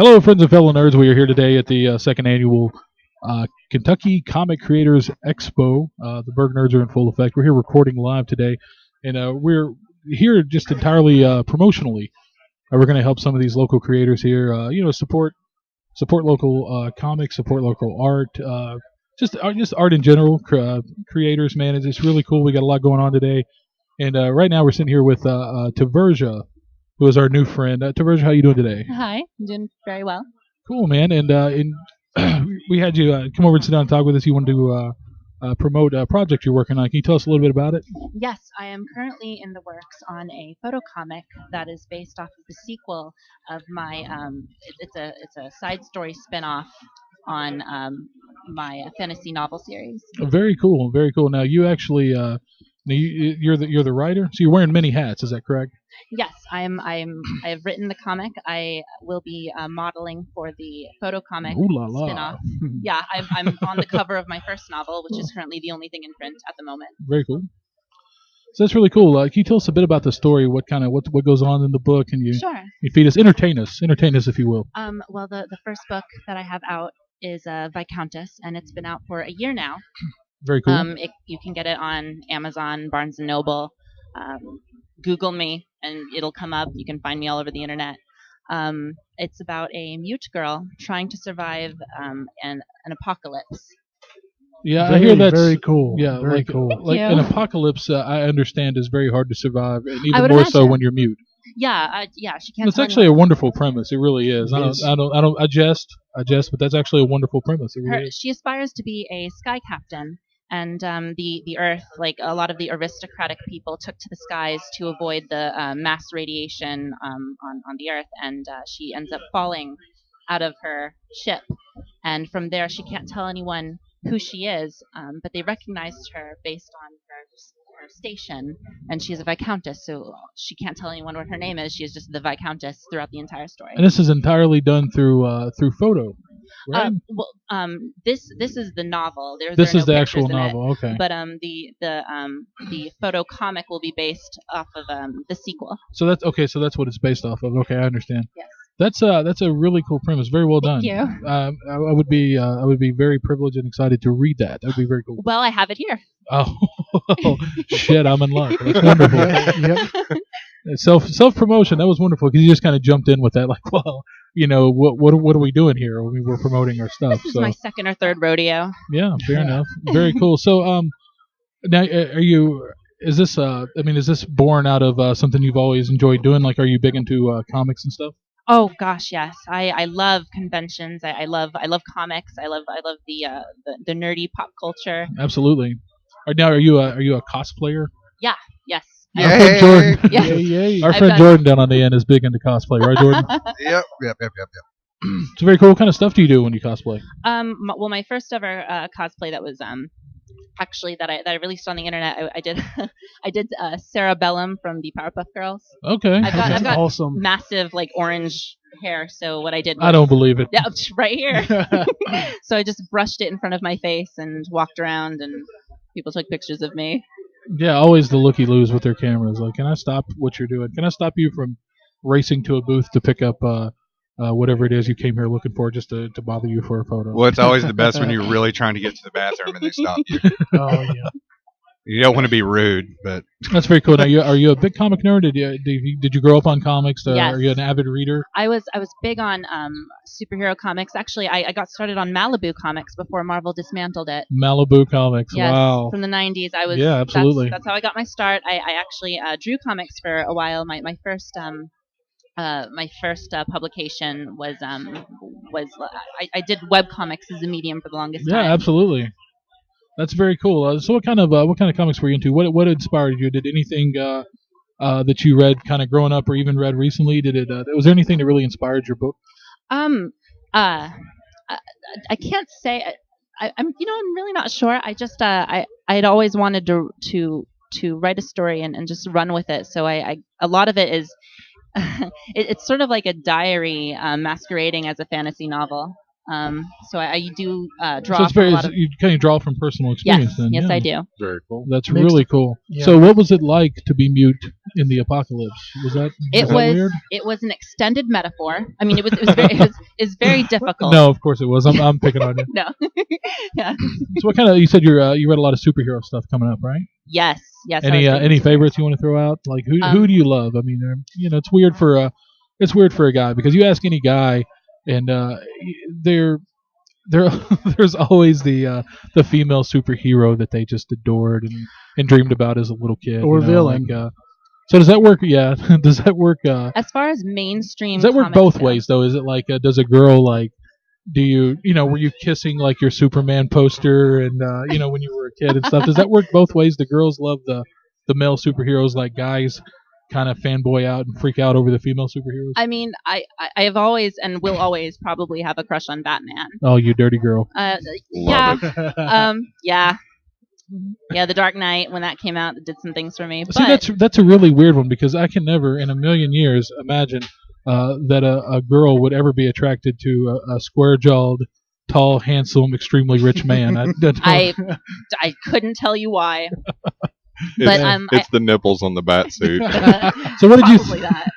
Hello, friends and fellow nerds. We are here today at the second annual Kentucky Comic Creators Expo. The Burg nerds are in full effect. We're here recording live today, and we're here just entirely promotionally. We're going to help some of these local creators here. Support local comics, support local art, just art in general. Creators, man, it's just really cool. We got a lot going on today, and right now we're sitting here with Taversia, who is our new friend. Taversia, how you doing today? Hi, I'm doing very well. Cool, man. And we had you come over and sit down and talk with us. You wanted to promote a project you're working on. Can you tell us a little bit about it? Yes, I am currently in the works on a photo comic that is based off of the sequel of my. It's a side story spin-off on my fantasy novel series. Very cool, very cool. Now you actually you're the writer, so you're wearing many hats. Is that correct? Yes, I have written the comic. I will be modeling for the photo comic Ooh la la. spin-off. Yeah, I'm on the cover of my first novel, which is currently the only thing in print at the moment. Very cool. So that's really cool. Can you tell us a bit about the story? What goes on in the book? And Sure. you feed us, entertain us, if you will. Well, the first book that I have out is Viscountess, and it's been out for a year now. Very cool. You can get it on Amazon, Barnes and Noble. Google me, and it'll come up. You can find me all over the internet. It's about a mute girl trying to survive an apocalypse. Yeah, I hear that's very cool. Yeah, very cool. Like you. an apocalypse, I understand is very hard to survive, and even would more so imagine. when you're mute. Yeah, she can't. It's tell actually a anyone. wonderful premise. It really is. I jest, but that's actually a wonderful premise. It really is. She aspires to be a sky captain, and the Earth, like a lot of the aristocratic people, took to the skies to avoid the mass radiation on the Earth, and she ends up falling out of her ship, and from there she can't tell anyone who she is, but they recognized her based on her station, and she's a viscountess, so she can't tell anyone what her name is. She is just the viscountess throughout the entire story. And this is entirely done through photo, right? This is the novel. This there are is no the pictures actual in it. novel. Okay. But the photo comic will be based off of the sequel. So that's okay. So that's what it's based off of. Okay, I understand. Yes. That's a really cool premise. Very well done. Thank you. I would be very privileged and excited to read that. That would be very cool. Well, I have it here. Oh shit! I'm in luck. That's wonderful. Yep. Self promotion. That was wonderful because you just kind of jumped in with that. Like, well, what are we doing here? I mean, we're promoting our stuff. This is So my second or third rodeo. yeah, fair enough. Very cool. So now are you? Is this is this born out of something you've always enjoyed doing? Like, are you big into comics and stuff? Oh gosh, yes. I love conventions. I love comics. I love the nerdy pop culture. Absolutely. Now, are you a cosplayer? Yeah. Yes. Our friend Jordan. Yeah. Yay. Our I've friend done- Jordan down on the end is big into cosplay, right, Jordan? Yep. It's very cool. What kind of stuff do you do when you cosplay? Well, my first ever cosplay that was actually that I released on the internet. I did I did Cerebellum from the Powerpuff Girls. Okay. I've got awesome. massive like orange hair. So what I did was, I don't believe it. yeah, it's right here. So I just brushed it in front of my face and walked around, and people took pictures of me. Yeah, always the looky-loos with their cameras. Like, can I stop what you're doing? Can I stop you from racing to a booth to pick up whatever it is you came here looking for, just to bother you for a photo? Well, it's always the best when you're really trying to get to the bathroom and they stop you. Oh yeah. You don't want to be rude, but That's very cool. Now, are you a big comic nerd? Did you grow up on comics? Yes. Are you an avid reader? I was big on superhero comics. Actually, I got started on Malibu Comics before Marvel dismantled it. Malibu Comics. Yes, Wow. from the 90s. I was Yeah, absolutely. That's how I got my start. I actually drew comics for a while. My first publication was I did web comics as a medium for the longest Yeah, time. absolutely. That's very cool. So what kind of comics were you into? What inspired you? Did anything that you read kind of growing up or even read recently? Was there anything that really inspired your book? I can't say. I'm really not sure. I just I'd always wanted to write a story and just run with it. So I a lot of it is it's sort of like a diary masquerading as a fantasy novel. So I do So draw it's from very a lot of. you kind of draw from personal experience. Yes, Then, yes, yeah. I do. Very cool. That's Mixed- really cool. yeah. So what was it like to be mute in the apocalypse? Was that weird? It was an extended metaphor. I mean, it was very it was very difficult. No, of course it was. I'm picking on you. No. Yeah. So what kind of? You said you read a lot of superhero stuff coming up, right? Yes. Yes. I Any was any thinking- favorites you want to throw out? Like who do you love? I mean, it's weird for a guy because you ask any guy, and there's always the female superhero that they just adored and dreamed about as a little kid Or villain. Like, so does that work? Yeah, does that work? As far as mainstream, Does that work comics both go. ways though? Is it like does a girl like? Do you were you kissing like your Superman poster and when you were a kid and stuff? Does that work both ways? The girls love the male superheroes like guys kind of fanboy out and freak out over the female superheroes. I mean, I have always and will always probably have a crush on Batman. Oh, you dirty girl! Yeah. Yeah. Yeah, The Dark Knight, when that came out, it did some things for me. See, that's a really weird one because I can never in a million years imagine that a girl would ever be attracted to a square-jawed, tall, handsome, extremely rich man. I couldn't tell you why. But It's the nipples on the bat suit. So what did you? Probably that.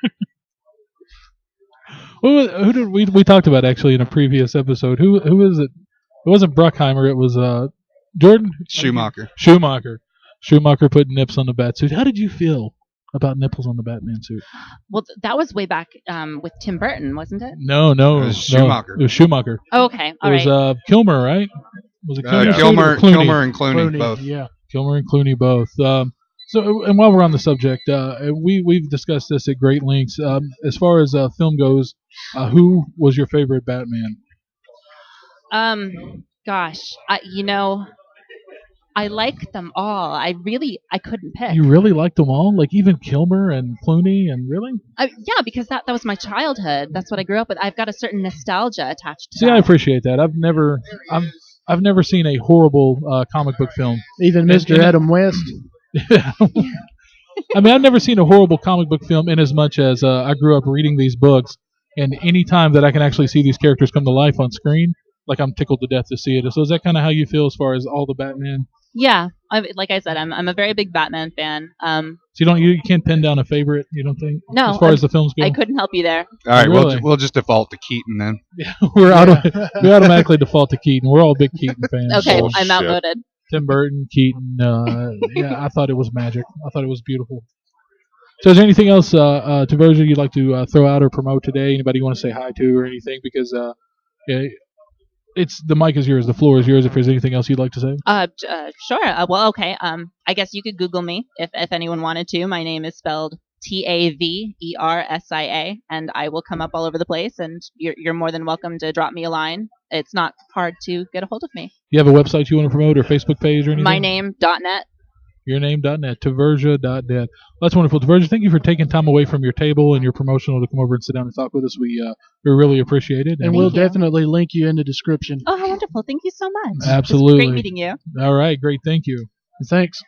Who did we talked about actually in a previous episode? Who is it? It wasn't Bruckheimer. It was Jordan Schumacher. Schumacher put nips on the bat suit. How did you feel about nipples on the Batman suit? Well, that was way back with Tim Burton, wasn't it? No, It was Schumacher. It was Schumacher. Oh, okay, all It right. was Kilmer, right? Was it Kilmer? Kilmer, or Clooney? Kilmer and Clooney, both. Yeah. Kilmer and Clooney both. So, and while we're on the subject, we've discussed this at great lengths. As far as film goes, who was your favorite Batman? Gosh, I like them all. I couldn't pick. You really liked them all, like even Kilmer and Clooney, and really? Yeah, because that was my childhood. That's what I grew up with. I've got a certain nostalgia attached to See, that. I appreciate that. I've never seen a horrible comic book film. Even Mr. Adam West. I mean, I've never seen a horrible comic book film in as much as I grew up reading these books, and any time that I can actually see these characters come to life on screen, like I'm tickled to death to see it. So is that kind of how you feel as far as all the Batman? Yeah, like I said, I'm a very big Batman fan. So you can't pin down a favorite, you don't think? No, As far as the films go? I couldn't help you there. All right, Really? we'll just default to Keaton then. Yeah, we automatically default to Keaton. We're all big Keaton fans. Okay, Oh, I'm shit. outvoted. Tim Burton, Keaton. Yeah, I thought it was magic. I thought it was beautiful. So is there anything else, Taversia, you'd like to throw out or promote today? Anybody you want to say hi to or anything? Because the mic is yours, the floor is yours. If there's anything else you'd like to say, Sure. Well, okay. I guess you could Google me if anyone wanted to. My name is spelled Taversia, and I will come up all over the place. And you're more than welcome to drop me a line. It's not hard to get a hold of me. you have a website you want to promote or Facebook page or anything? myname.net. Yourname.net, Taversia.net. That's wonderful. Taversia, thank you for taking time away from your table and your promotional to come over and sit down and talk with us. We really appreciate it. And we'll Thank you. definitely link you in the description. Oh, how wonderful. Thank you so much. Absolutely. It was great meeting you. All right, great. Thank you. Thanks.